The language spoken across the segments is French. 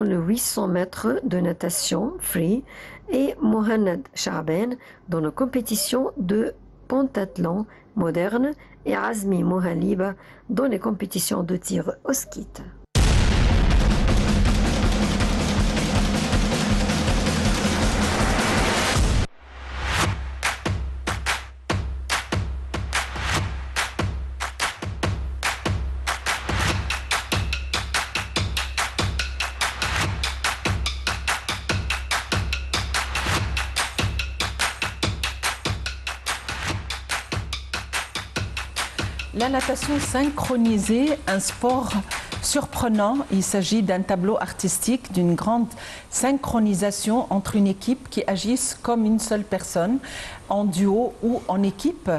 le 800 mètres de natation free et Mohamed Chaben dans la compétition de pentathlon moderne et Azmi Mohaliba dans les compétitions de tir au skeet. La natation synchronisée, un sport surprenant. Il s'agit d'un tableau artistique, d'une grande synchronisation entre une équipe qui agisse comme une seule personne, en duo ou en équipe.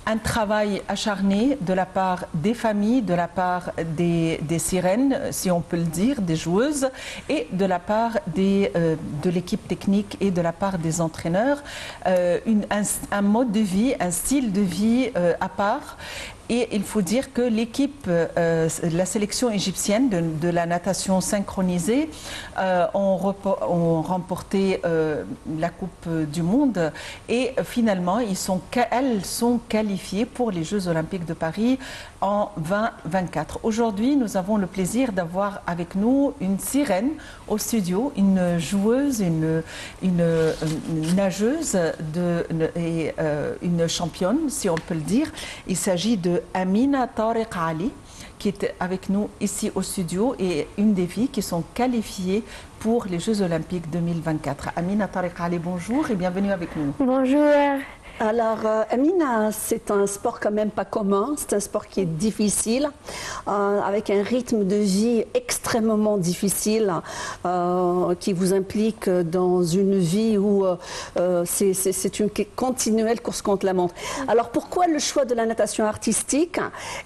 Un travail acharné de la part des familles, de la part des sirènes, si on peut le dire, des joueuses, et de la part de l'équipe technique et de la part des entraîneurs. Un mode de vie, un style de vie à part. Et il faut dire que l'équipe, la sélection égyptienne de la natation synchronisée ont remporté la Coupe du Monde et finalement elles sont qualifiées pour les Jeux Olympiques de Paris en 2024. Aujourd'hui, nous avons le plaisir d'avoir avec nous une sirène au studio, une joueuse, une nageuse et une championne, si on peut le dire. Il s'agit de Amina Tariq Ali, qui est avec nous ici au studio et une des filles qui sont qualifiées pour les Jeux Olympiques 2024. Amina Tariq Ali, bonjour et bienvenue avec nous. Bonjour. Alors, Amina, c'est un sport quand même pas commun, c'est un sport qui est difficile, avec un rythme de vie extrêmement difficile, qui vous implique dans une vie où c'est une continuelle course contre la montre. Alors, pourquoi le choix de la natation artistique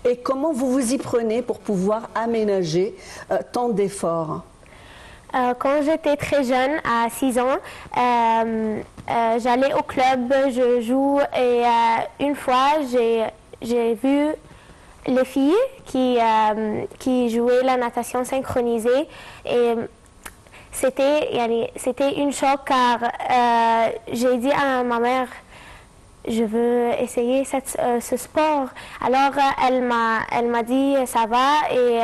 et comment vous vous y prenez pour pouvoir aménager tant d'efforts? Quand j'étais très jeune, à 6 ans, j'allais au club, je joue et une fois j'ai vu les filles qui jouaient la natation synchronisée et c'était une choc car j'ai dit à ma mère je veux essayer ce sport. Alors elle m'a dit ça va et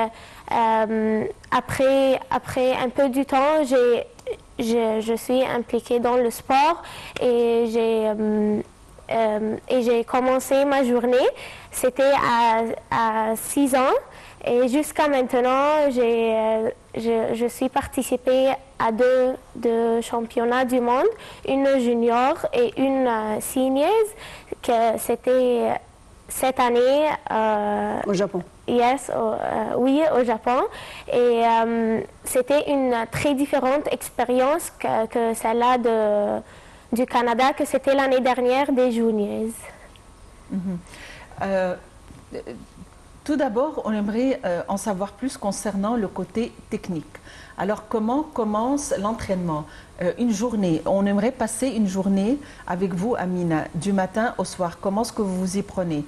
après un peu du temps, je suis impliquée dans le sport et j'ai commencé ma journée. C'était à 6 ans et jusqu'à maintenant, je suis participée à deux championnats du monde, une junior et une seniors, que c'était cette année au Japon. Oui, au Japon. Et c'était une très différente expérience que celle-là du Canada, que c'était l'année dernière des juniors. Tout d'abord, on aimerait en savoir plus concernant le côté technique. Alors, comment commence l'entraînement? Une journée, on aimerait passer une journée avec vous, Amina, du matin au soir. Comment est-ce que vous vous y prenez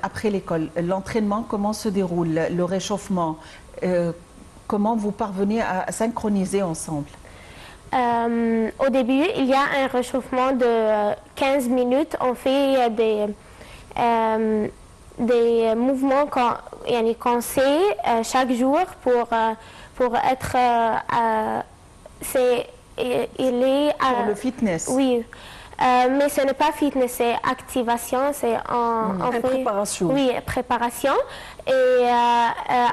après l'école? L'entraînement, comment se déroule? Le réchauffement? Comment vous parvenez à synchroniser ensemble? Au début, il y a un réchauffement de 15 minutes. On fait des mouvements qu'on sait chaque jour pour être pour le fitness. Oui, mais ce n'est pas fitness, c'est activation, c'est préparation. Oui, préparation. Et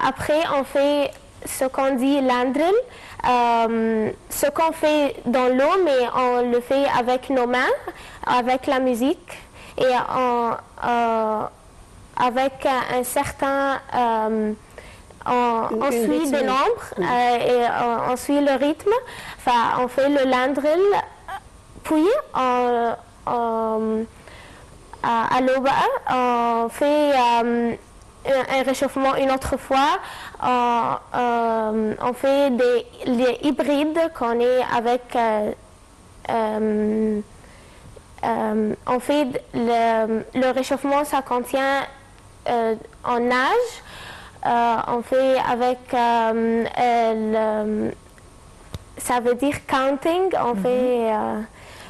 après, on fait ce qu'on dit l'andrill, ce qu'on fait dans l'eau, mais on le fait avec nos mains, avec la musique et avec un certain on suit des nombres et on suit le rythme. Enfin, on fait le landrill, puis à l'aube, on fait un réchauffement une autre fois. On fait les hybrides qu'on est avec. On fait le réchauffement, ça contient en nage. On fait avec ça veut dire counting. On fait,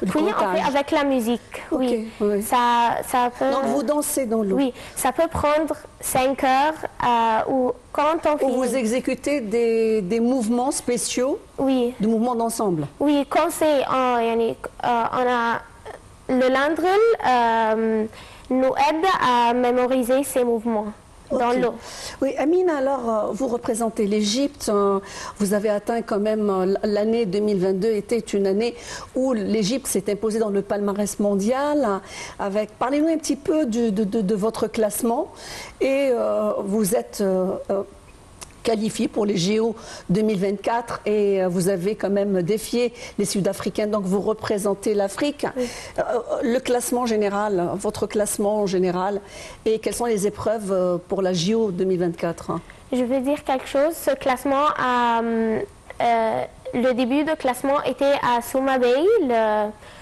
Le oui, on comptage. fait avec la musique. Ok, Oui, oui. ça peut. Donc vous dansez dans l'eau. Oui, ça peut prendre 5 heures ou quand on Où vous finit. exécutez des mouvements spéciaux, Oui, des mouvements d'ensemble. oui, quand c'est on a le landrill nous aide à mémoriser ces mouvements dans Ok. l'eau. Oui, Amine, alors vous représentez l'Égypte. Vous avez atteint quand même l'année 2022 était une année où l'Égypte s'est imposée dans le palmarès mondial. Parlez-nous un petit peu de votre classement et vous êtes qualifié pour les JO 2024 et vous avez quand même défié les Sud-Africains, donc vous représentez l'Afrique. Oui. Le classement général, votre classement général et quelles sont les épreuves pour la JO 2024? Je veux dire quelque chose. Ce classement, le début de classement était à Suma Bay,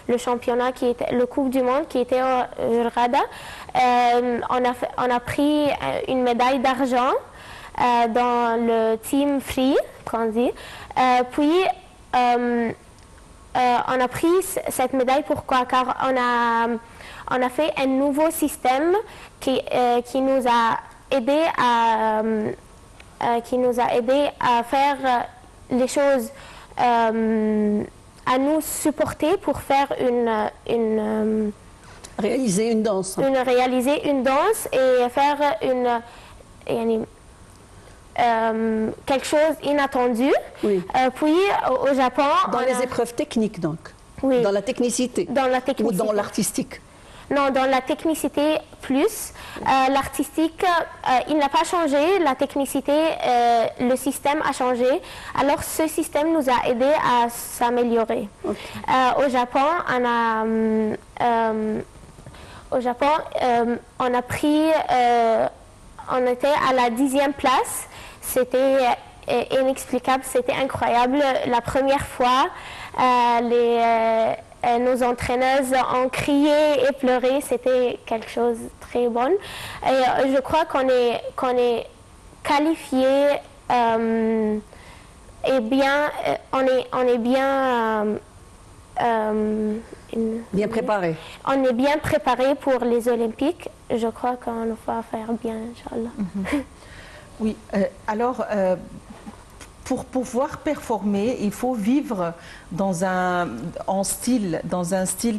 le championnat qui était, le Coupe du Monde qui était au Rada. On a pris une médaille d'argent dans le team free, qu'on dit. Puis on a pris cette médaille pourquoi? Car on a fait un nouveau système qui nous a aidé à faire les choses, à nous supporter pour faire Réaliser une danse. réaliser une danse et faire quelque chose inattendu. Oui. Puis au Japon, Dans on les a- épreuves techniques donc. Oui. Dans la technicité. dans la Ou technicité. dans l'artistique. Non, dans la technicité plus. L'artistique, il n'a pas changé. La technicité, le système a changé. Alors ce système nous a aidé à s'améliorer. Au Japon, on a pris, on était à la 10e place. C'était inexplicable, c'était incroyable. La première fois, nos entraîneuses ont crié et pleuré, c'était quelque chose de très bon. Et je crois qu'on est qualifié et bien, on est bien. Bien préparé. On est bien préparé pour les Olympiques. Je crois qu'on va faire bien, Inch'Allah. Oui, alors pour pouvoir performer, il faut vivre dans un style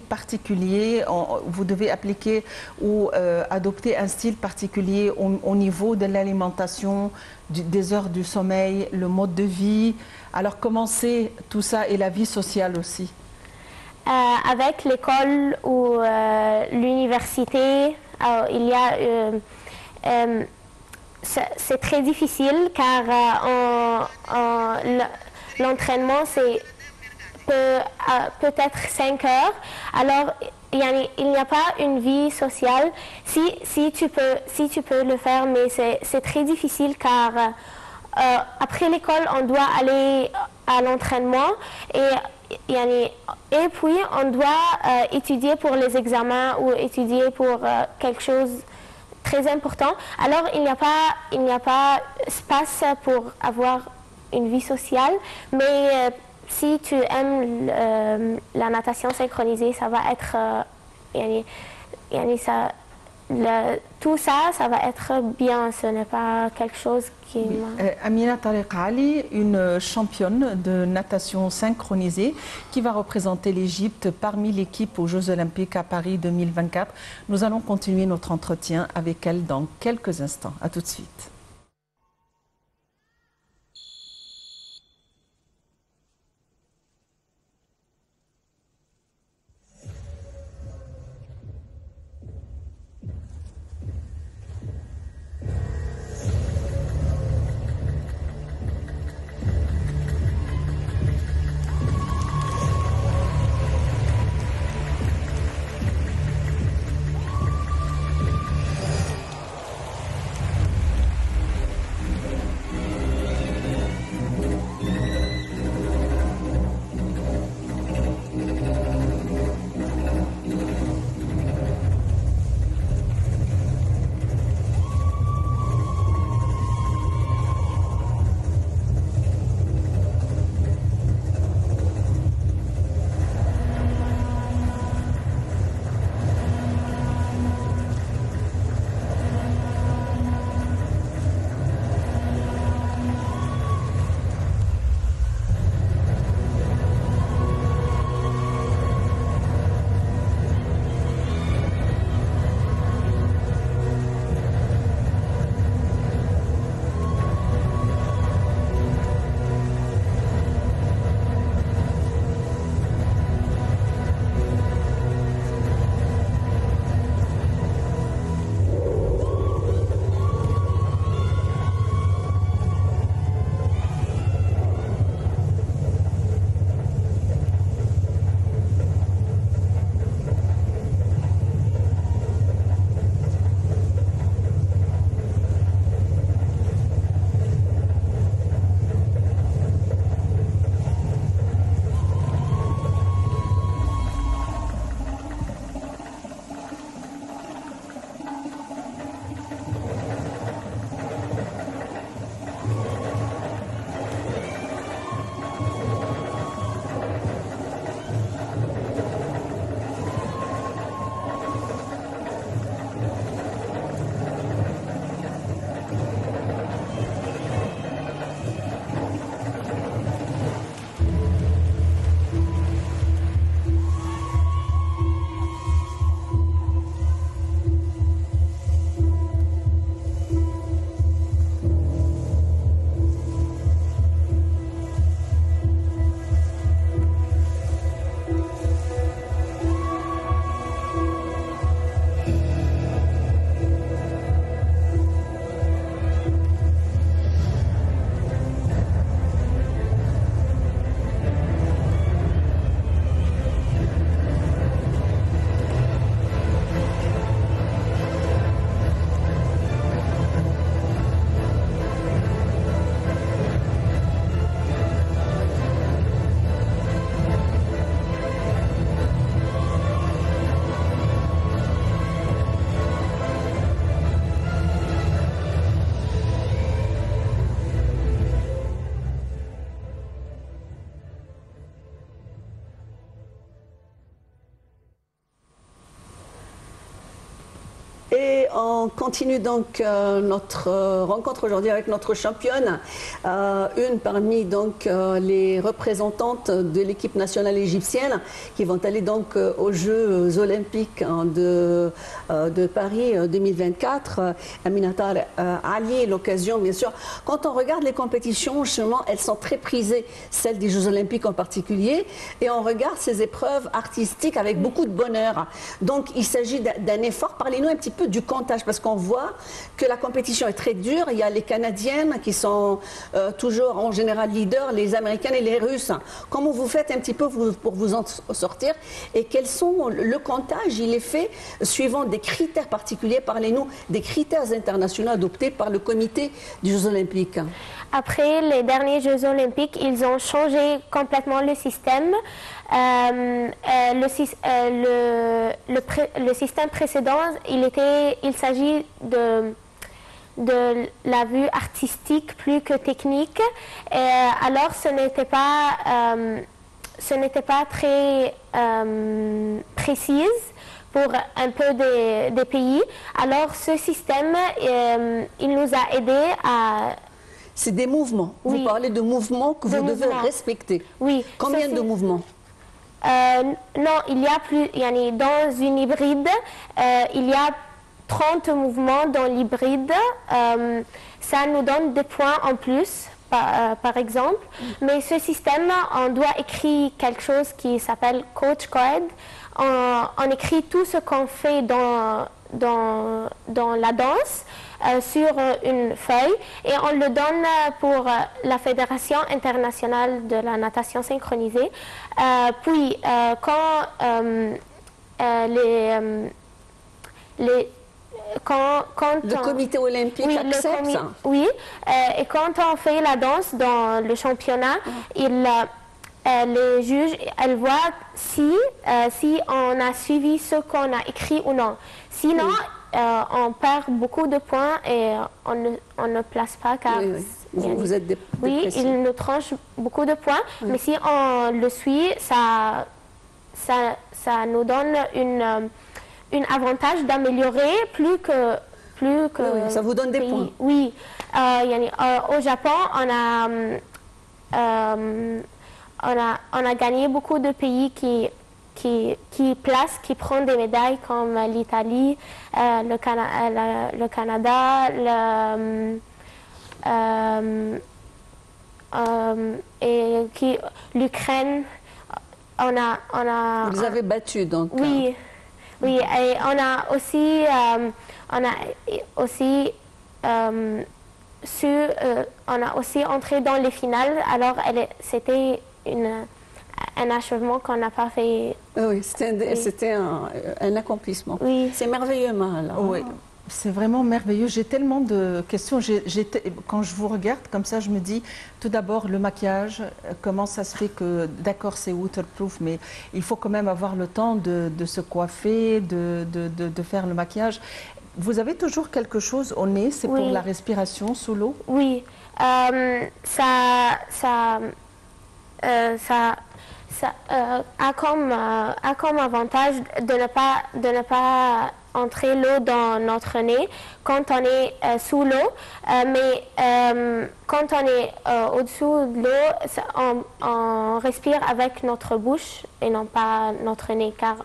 particulier. Vous devez appliquer ou adopter un style particulier au niveau de l'alimentation, des heures du sommeil, le mode de vie. Alors comment c'est tout ça et la vie sociale aussi? Avec l'école ou l'université, il y a c'est très difficile car l'entraînement c'est peut-être 5 heures. Alors il n'y a pas une vie sociale. Si tu peux le faire, mais c'est très difficile car après l'école on doit aller à l'entraînement et puis on doit étudier pour les examens ou étudier pour quelque chose très important. Alors il n'y a pas espace pour avoir une vie sociale, mais si tu aimes la natation synchronisée, ça va être tout ça, ça va être bien. Ce n'est pas quelque chose qui... Amina Tariq Ali, une championne de natation synchronisée qui va représenter l'Égypte parmi l'équipe aux Jeux Olympiques à Paris 2024. Nous allons continuer notre entretien avec elle dans quelques instants. À tout de suite. Et on continue donc notre rencontre aujourd'hui avec notre championne, une parmi donc les représentantes de l'équipe nationale égyptienne qui vont aller donc aux Jeux olympiques de Paris 2024. Aminata Ali, l'occasion bien sûr. Quand on regarde les compétitions, justement, elles sont très prisées, celles des Jeux olympiques en particulier, et on regarde ces épreuves artistiques avec beaucoup de bonheur. Donc il s'agit d'un effort. Parlez-nous un petit peu du comptage, parce qu'on voit que la compétition est très dure. Il y a les Canadiennes qui sont toujours en général leaders, les Américaines et les Russes. Comment vous faites un petit peu pour vous en sortir, et quels sont le comptage? Il est fait suivant des critères particuliers. Parlez-nous des critères internationaux adoptés par le comité des Jeux olympiques. Après les derniers Jeux olympiques, ils ont changé complètement le système. Le système précédent, il s'agit de la vue artistique plus que technique. Alors ce n'était pas très précise pour un peu des pays. Alors ce système, il nous a aidés à... C'est des mouvements. Oui. Vous parlez de mouvements que vous devez respecter. Oui. Combien de mouvements? Non, il y a plus. Dans une hybride, il y a 30 mouvements dans l'hybride. Ça nous donne des points en plus, par exemple. Mais ce système, on doit écrire quelque chose qui s'appelle coach card. On écrit tout ce qu'on fait dans la danse sur une feuille, et on le donne pour la Fédération internationale de la natation synchronisée. Puis quand le comité olympique accepte ça. Oui, et quand on fait la danse dans le championnat, les juges, elles voient si on a suivi ce qu'on a écrit ou non. Sinon, on perd beaucoup de points et on ne place pas, car vous êtes oui, ils nous tranchent beaucoup de points. Mais si on le suit, ça nous donne un avantage d'améliorer plus que ça vous donne des points. Oui. Au Japon, on a gagné beaucoup de pays qui prennent des médailles, comme l'Italie, le Canada, et l'Ukraine. Vous avez battu donc. Oui, oui, et on a aussi entré dans les finales. Alors c'était un achèvement qu'on n'a pas fait. Oui, c'était un accomplissement. Oui. C'est merveilleux, Mahala. Oui, c'est vraiment merveilleux. J'ai tellement de questions. Quand je vous regarde comme ça, je me dis, tout d'abord, le maquillage, comment ça se fait que, d'accord, c'est waterproof, mais il faut quand même avoir le temps de se coiffer, de faire le maquillage. Vous avez toujours quelque chose au nez, c'est pour la respiration sous l'eau? Oui, ça a comme avantage de ne pas entrer l'eau dans notre nez quand on est sous l'eau, mais quand on est au-dessous de l'eau, on respire avec notre bouche et non pas notre nez, car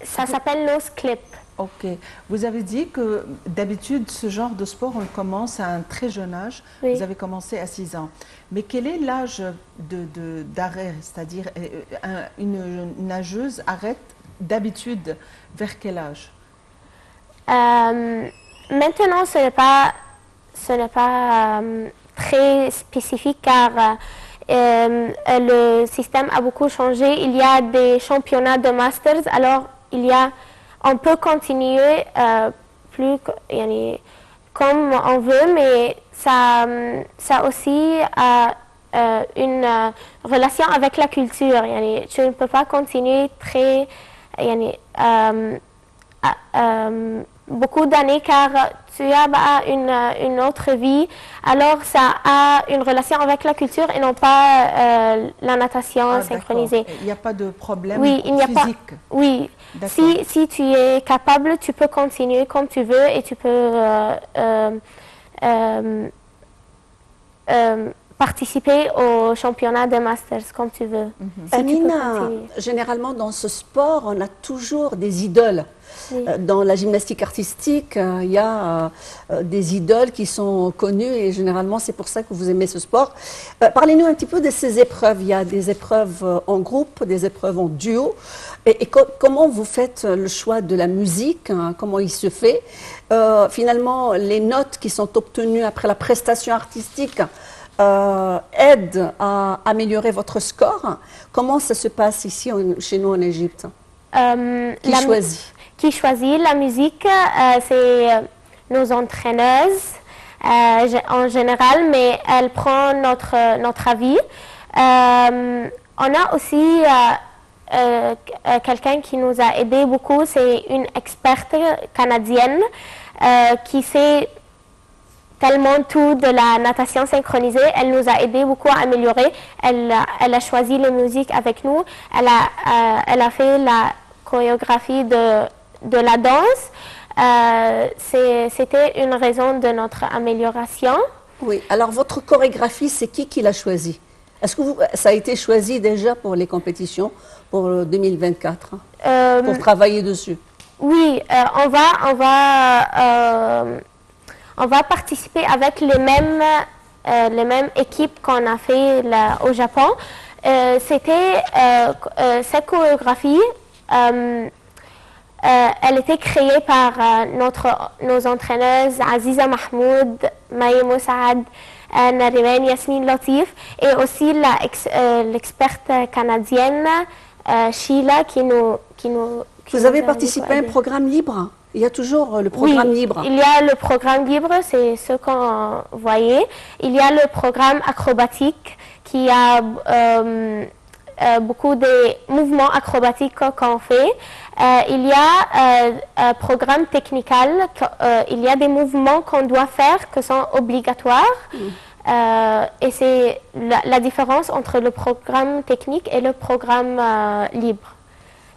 ça s'appelle nose clip. Ok. Vous avez dit que d'habitude, ce genre de sport, on le commence à un très jeune âge. Oui. Vous avez commencé à 6 ans. Mais quel est l'âge d'arrêt? C'est-à-dire, une nageuse arrête d'habitude vers quel âge? Maintenant, ce n'est pas très spécifique, car le système a beaucoup changé. Il y a des championnats de masters, alors on peut continuer comme on veut, mais ça aussi a une relation avec la culture. Tu ne peux pas continuer beaucoup d'années car tu as une autre vie. Alors, ça a une relation avec la culture et non pas la natation synchronisée. Il n'y a pas de problème physique. Oui, si tu es capable, tu peux continuer comme tu veux et tu peux participer au championnat des Masters comme tu veux. Amina, généralement dans ce sport, on a toujours des idoles. Oui. Dans la gymnastique artistique, il y a des idoles qui sont connues et généralement c'est pour ça que vous aimez ce sport. Parlez-nous un petit peu de ces épreuves. Il y a des épreuves en groupe, des épreuves en duo. Et comment vous faites le choix de la musique, hein, comment il se fait? Finalement, les notes qui sont obtenues après la prestation artistique aident à améliorer votre score. Comment ça se passe ici, chez nous en Égypte? Qui choisit la musique? C'est nos entraîneuses en général, mais elles prennent notre avis. On a aussi quelqu'un qui nous a aidé beaucoup, c'est une experte canadienne qui sait tellement tout de la natation synchronisée. Elle nous a aidé beaucoup à améliorer. Elle a choisi les musiques avec nous. Elle a fait la chorégraphie de la danse. C'était une raison de notre amélioration. Oui, alors votre chorégraphie, c'est qui l'a choisie? Est-ce que ça a été choisi déjà pour les compétitions pour 2024, pour travailler dessus? Oui, on va participer avec les mêmes équipes qu'on a fait au Japon. C'était cette chorégraphie. Elle était créée par nos entraîneuses Aziza Mahmoud, Maï Moussaad, Nariman Yasmine Latif et aussi l'experte canadienne Sheila qui nous Vous avez participé à un programme libre? Il y a toujours le programme libre. Il y a le programme libre, c'est ce qu'on voyait. Il y a le programme acrobatique qui a beaucoup de mouvements acrobatiques qu'on fait. Il y a un programme technical, il y a des mouvements qu'on doit faire qui sont obligatoires. Et c'est la différence entre le programme technique et le programme libre.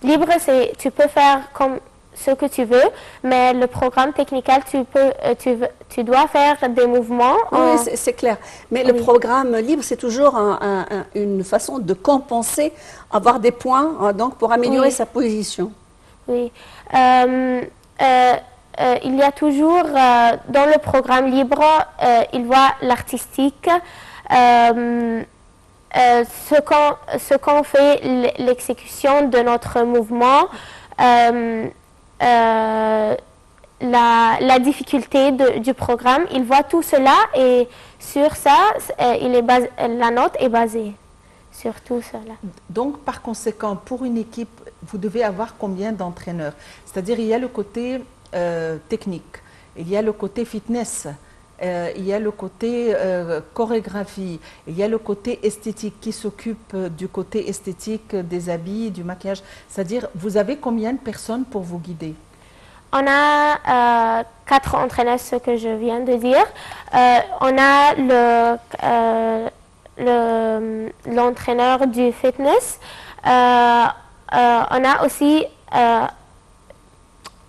Libre, c'est tu peux faire comme ce que tu veux, mais le programme technique, tu dois faire des mouvements. Oui, c'est clair. Mais le programme libre, c'est toujours une façon de compenser, avoir des points, donc pour améliorer sa position. Oui. Il y a toujours, dans le programme libre, il voit l'artistique, ce qu'on fait, l'exécution de notre mouvement, la difficulté du programme, il voit tout cela et sur ça, la note est basée sur tout cela. Donc, par conséquent, pour une équipe, vous devez avoir combien d'entraîneurs? C'est-à-dire, il y a le côté technique, il y a le côté fitness, il y a le côté chorégraphie, il y a le côté esthétique qui s'occupe du côté esthétique des habits, du maquillage. C'est-à-dire, vous avez combien de personnes pour vous guider? On a 4 entraîneurs, ce que je viens de dire. On a l'entraîneur du fitness. On a aussi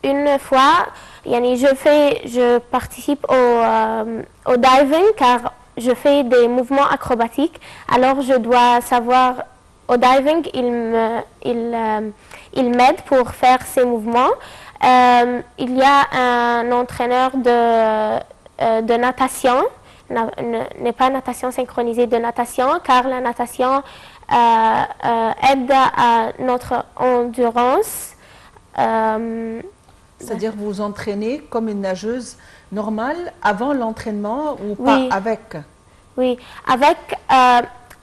une fois, je participe au diving car je fais des mouvements acrobatiques. Alors je dois savoir, au diving, il m'aide pour faire ces mouvements. Il y a un entraîneur de natation, n'est pas natation synchronisée, de natation, car la natation aide à notre endurance. C'est-à-dire vous vous entraînez comme une nageuse normale avant l'entraînement ou pas avec? Oui, avec,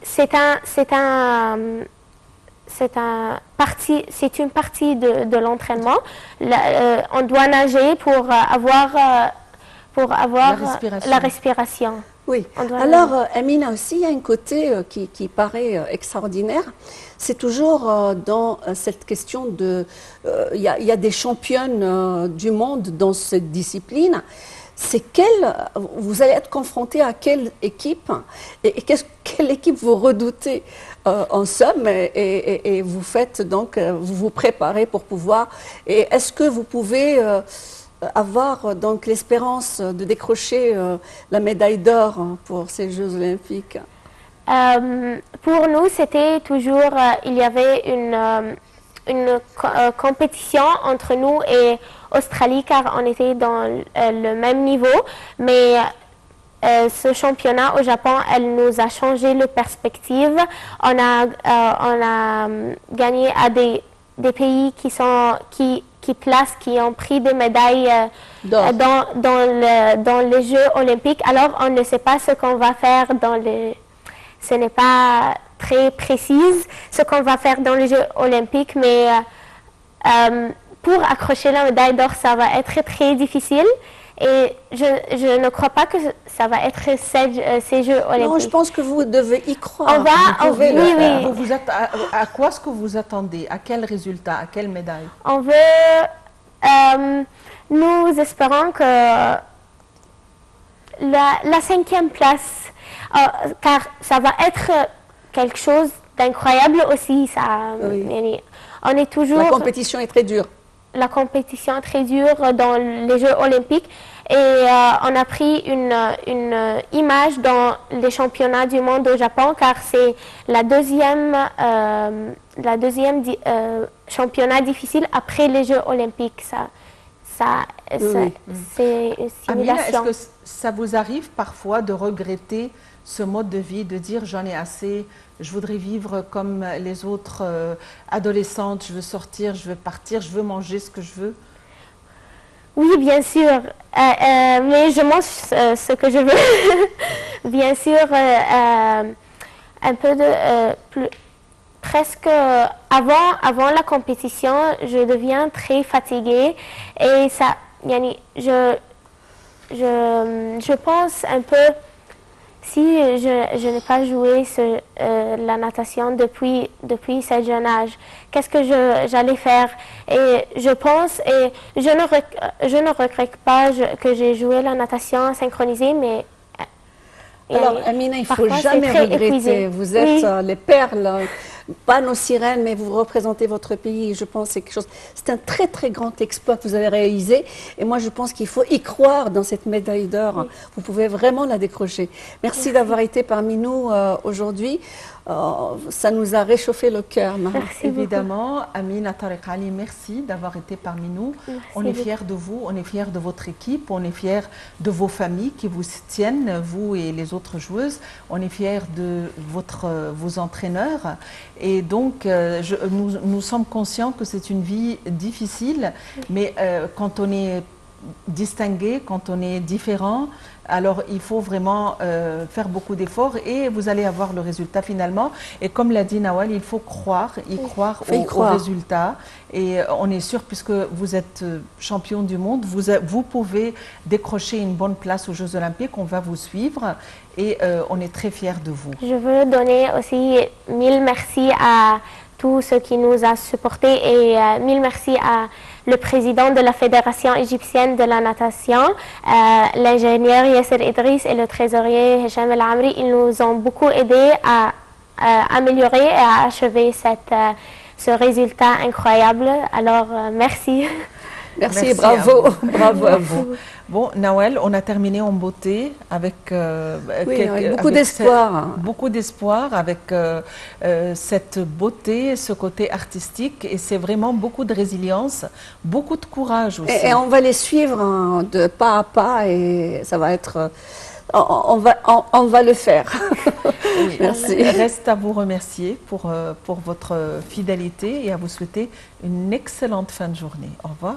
c'est une partie de l'entraînement. On doit nager pour avoir la respiration. Oui. On doit Alors, Amina aussi, il y a un côté qui paraît extraordinaire. C'est toujours dans cette question de... il y a des championnes du monde dans cette discipline. Vous allez être confronté à quelle équipe et quelle équipe vous redoutez en somme et vous faites donc, vous vous préparez pour pouvoir... Et est-ce que vous pouvez... avoir donc l'espérance de décrocher la médaille d'or pour ces Jeux Olympiques? Pour nous, c'était toujours, il y avait une compétition entre nous et Australie car on était dans le même niveau, mais ce championnat au Japon, elle nous a changé la perspective. On a gagné à des pays qui ont pris des médailles dans les Jeux Olympiques. Alors, on ne sait pas ce qu'on va faire ce n'est pas très précis ce qu'on va faire dans les Jeux Olympiques, mais pour accrocher la médaille d'or, ça va être très difficile. Et je ne crois pas que ça va être ces Jeux Olympiques. Non, je pense que vous devez y croire. Oui. À quoi est-ce que vous attendez? À quel résultat? À quelle médaille? On veut... nous espérons que la 5e place, car ça va être quelque chose d'incroyable aussi. Oui. On est toujours... La compétition est très dure. La compétition est très dure dans les Jeux Olympiques et on a pris une image dans les championnats du monde au Japon car c'est la deuxième championnat difficile après les Jeux Olympiques. C'est une simulation. Amina, est-ce que ça vous arrive parfois de regretter ce mode de vie, de dire j'en ai assez, je voudrais vivre comme les autres adolescentes, je veux sortir, je veux partir, je veux manger ce que je veux? Oui, bien sûr, mais je mange ce que je veux. Bien sûr, un peu de... presque avant la compétition, je deviens très fatiguée et ça, je pense un peu si je n'ai pas joué la natation depuis ce jeune âge, qu'est-ce que j'allais faire? Et je pense, et je ne regrette pas que j'ai joué la natation synchronisée, mais... Alors, Amina, il ne faut jamais regretter. Épuisé. Vous êtes les perles, pas nos sirènes, mais vous représentez votre pays. Je pense que c'est quelque chose. C'est un très, très grand exploit que vous avez réalisé. Et moi, je pense qu'il faut y croire dans cette médaille d'or. Oui. Vous pouvez vraiment la décrocher. Merci. D'avoir été parmi nous aujourd'hui. Ça nous a réchauffé le cœur. Évidemment, Amina Tariq Ali, merci d'avoir été parmi nous. Merci on est fiers de vous, on est fiers de votre équipe, on est fiers de vos familles qui vous tiennent, vous et les autres joueuses. On est fiers de vos entraîneurs. Et donc, nous sommes conscients que c'est une vie difficile, mais quand on est distingué, quand on est différent, alors il faut vraiment faire beaucoup d'efforts et vous allez avoir le résultat finalement. Et comme l'a dit Nawal, il faut croire, au résultat. Et on est sûr, puisque vous êtes champion du monde, vous pouvez décrocher une bonne place aux Jeux Olympiques. On va vous suivre et on est très fiers de vous. Je veux donner aussi 1000 merci à tous ceux qui nous ont supportés et 1000 merci à le président de la Fédération égyptienne de la natation, l'ingénieur Yasser Idriss et le trésorier Hicham El Amri. Ils nous ont beaucoup aidés à améliorer et à achever ce résultat incroyable. Alors, merci. Merci et bravo. Bravo à vous. Bon, Nawal, on a terminé en beauté avec, avec beaucoup d'espoir. Beaucoup d'espoir avec cette beauté, ce côté artistique. Et c'est vraiment beaucoup de résilience, beaucoup de courage aussi. Et on va les suivre de pas à pas et ça va être... On va le faire. Oui. Merci. Reste à vous remercier pour votre fidélité et à vous souhaiter une excellente fin de journée. Au revoir.